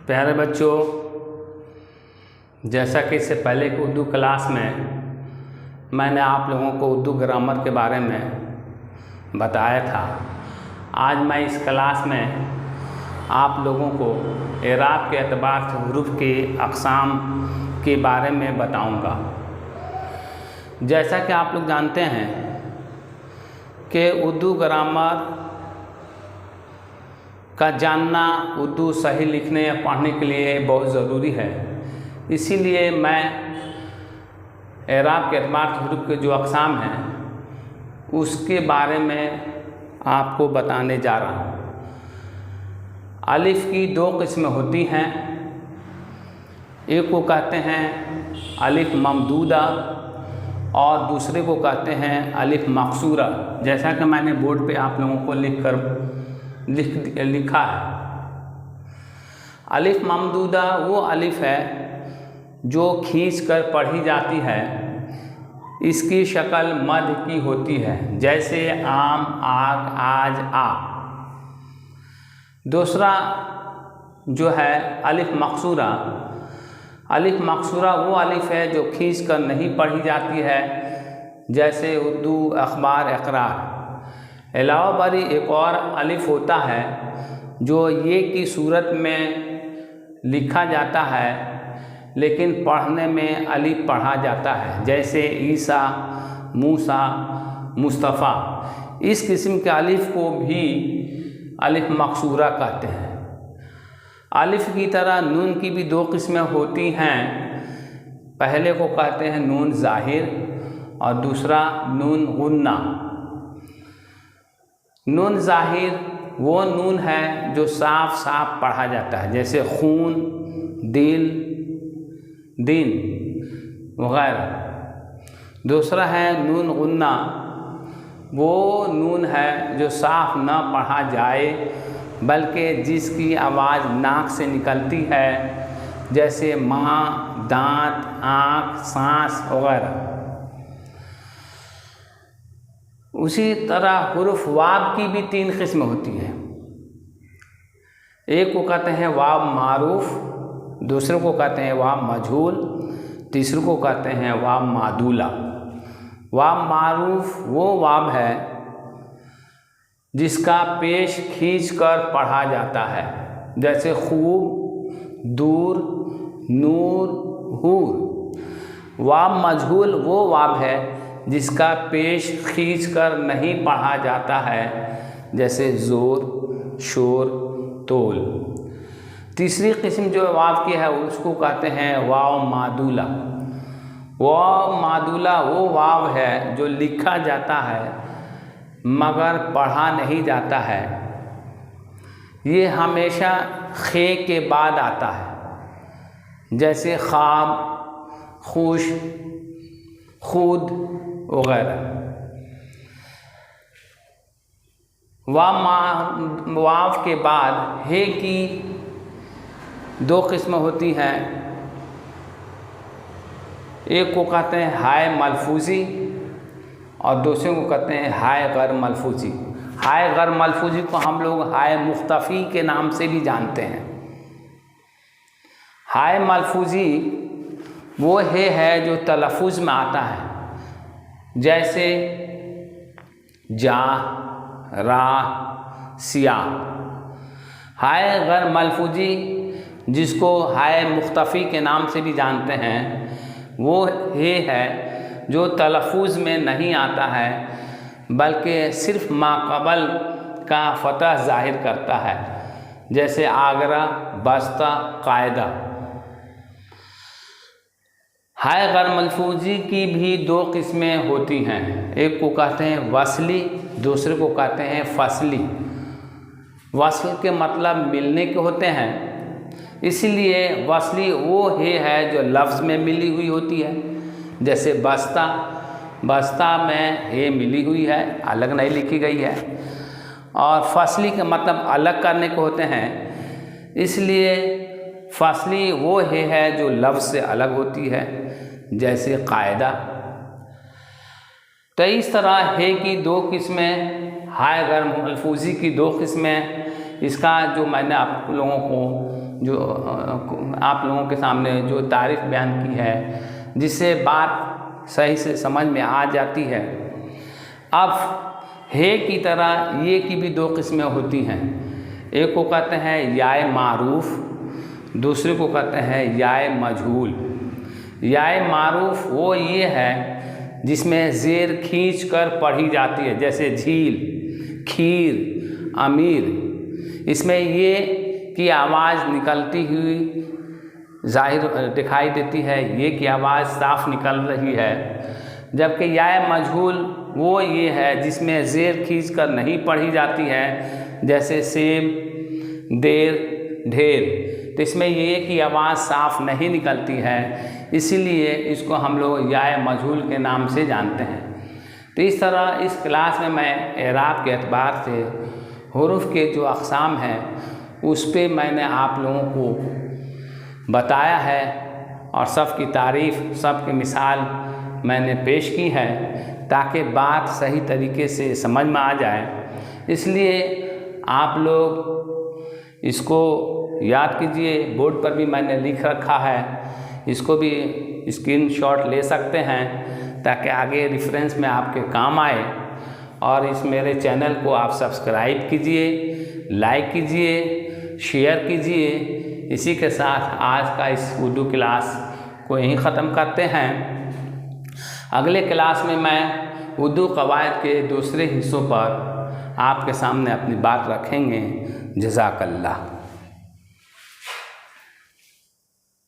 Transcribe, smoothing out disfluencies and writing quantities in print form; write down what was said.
प्यारे बच्चों, जैसा कि इससे पहले की उर्दू क्लास में मैंने आप लोगों को उर्दू ग्रामर के बारे में बताया था, आज मैं इस क्लास में आप लोगों को एराब के एतबार से हुरूफ के अक़साम के बारे में बताऊंगा। जैसा कि आप लोग जानते हैं कि उर्दू ग्रामर का जानना उर्दू सही लिखने या पढ़ने के लिए बहुत ज़रूरी है। इसीलिए मैं एराब के एतबार से हुरूफ के जो अक़साम हैं उसके बारे में आपको बताने जा रहा हूँ। अलिफ़ की दो किस्में होती हैं, एक को कहते हैं अलिफ़ ममदूदा और दूसरे को कहते हैं अलिफ़ मकसूरा। जैसा कि मैंने बोर्ड पे आप लोगों को लिखा है। अलिफ़ ममदूदा वो अलिफ़ है जो खींच कर पढ़ी जाती है, इसकी शक्ल मद की होती है, जैसे आम, आग, आज, आ। दूसरा जो है अलिफ़ मकसूरा। अलिफ़ मकसूरा वो अलिफ़ है जो खींच कर नहीं पढ़ी जाती है, जैसे उर्दू, अखबार, इक़रार। अलावा बरी एक और अलिफ़ होता है जो ये की सूरत में लिखा जाता है लेकिन पढ़ने में अलिफ़ पढ़ा जाता है, जैसे ईसा, मूसा, मुस्तफ़ा। इस किस्म के अलिफ़ को भी अलिफ़ मकसूरा कहते हैं। अलिफ़ की तरह नून की भी दो किस्में होती हैं। पहले को कहते हैं नून ज़ाहिर और दूसरा नून गुन्ना। नून ज़ाहिर वो नून है जो साफ साफ पढ़ा जाता है, जैसे खून, दिल, दिन वगैरह। दूसरा है नून गुन्ना, वो नून है जो साफ न पढ़ा जाए बल्कि जिसकी आवाज़ नाक से निकलती है, जैसे माँ, दांत, आँख, सांस वगैरह। उसी तरह हुरूफ वाव की भी तीन किस्में होती हैं। एक को कहते हैं वाव मारूफ, दूसरे को कहते हैं वाव मजहूल, तीसरे को कहते हैं वाव मादूला। वाव मारूफ वो वाव है जिसका पेश खींचकर पढ़ा जाता है, जैसे खूब, दूर, नूर, हूर। वाव मजहूल वो वाव है जिसका पेश खींचकर नहीं पढ़ा जाता है, जैसे ज़ोर, शोर, तोल। तीसरी किस्म जो वाव की है उसको कहते हैं वाव मादूला। वाव मादूला वो वाव है जो लिखा जाता है मगर पढ़ा नहीं जाता है। ये हमेशा खे के बाद आता है, जैसे ख्वाब, खुश, खुद वगैरह। वाव के बाद हे की दो किस्में होती हैं। एक को कहते हैं हाय मलफूजी और दूसरे को कहते हैं हाय गैर मलफूजी। हाय गैर मलफूजी को हम लोग हाय मुख्तफ़ी के नाम से भी जानते हैं। हाय मलफूजी वो हे है जो तलफ़ुज़ में आता है, जैसे जा, रा, सिया। हाय गैर मलफूजी जिसको हाय मुख्तफ़ी के नाम से भी जानते हैं, वो हे है जो तलफ़ुज़ में नहीं आता है बल्कि सिर्फ माक़बल का फ़तह ज़ाहिर करता है, जैसे आगरा, बस्ता, कायदा। हाय गैर मलफूजी की भी दो किस्में होती हैं। एक को कहते हैं वस्ली, दूसरे को कहते हैं फसली। वस्ल के मतलब मिलने के होते हैं, इसलिए वस्ली वो हे है जो लफ्ज़ में मिली हुई होती है, जैसे बस्ता। बस्ता में हे मिली हुई है, अलग नहीं लिखी गई है। और फसली के मतलब अलग करने को होते हैं, इसलिए फसली वो हे है जो लफ्ज़ से अलग होती है, जैसे कायदा। तो इस तरह हे की दो किस्में, हाय गैर मलफूजी की दो किस्में, इसका जो मैंने आप लोगों को जो आप लोगों के सामने जो तारीफ बयान की है, जिससे बात सही से समझ में आ जाती है। अब हे की तरह ये की भी दो किस्में होती हैं। एक को कहते हैं याय मारूफ, दूसरे को कहते हैं याय मजहूल। याय मारूफ वो ये है जिसमें ज़ेर खींच कर पढ़ी जाती है, जैसे झील, खीर, अमीर। इसमें ये की आवाज़ निकलती हुई जाहिर दिखाई देती है, ये की आवाज़ साफ निकल रही है। जबकि याय मजहूल वो ये है जिसमें ज़ेर खींच कर नहीं पढ़ी जाती है, जैसे सेब, देर, ढेर। तो इसमें ये की आवाज़ साफ नहीं निकलती है, इसीलिए इसको हम लोग याय मजहूल के नाम से जानते हैं। तो इस तरह इस क्लास में मैं एराब के एतबार से हुरूफ के जो अक़साम हैं उस पे मैंने आप लोगों को बताया है और सब की तारीफ़, सब की मिसाल मैंने पेश की है ताकि बात सही तरीके से समझ में आ जाए। इसलिए आप लोग इसको याद कीजिए, बोर्ड पर भी मैंने लिख रखा है, इसको भी स्क्रीनशॉट ले सकते हैं ताकि आगे रेफरेंस में आपके काम आए। और इस मेरे चैनल को आप सब्सक्राइब कीजिए, लाइक कीजिए, शेयर कीजिए। इसी के साथ आज का इस उर्दू क्लास को यहीं ख़त्म करते हैं। अगले क्लास में मैं उर्दू क़वायद के दूसरे हिस्सों पर आपके सामने अपनी बात रखेंगे। जज़ाकल्लाह।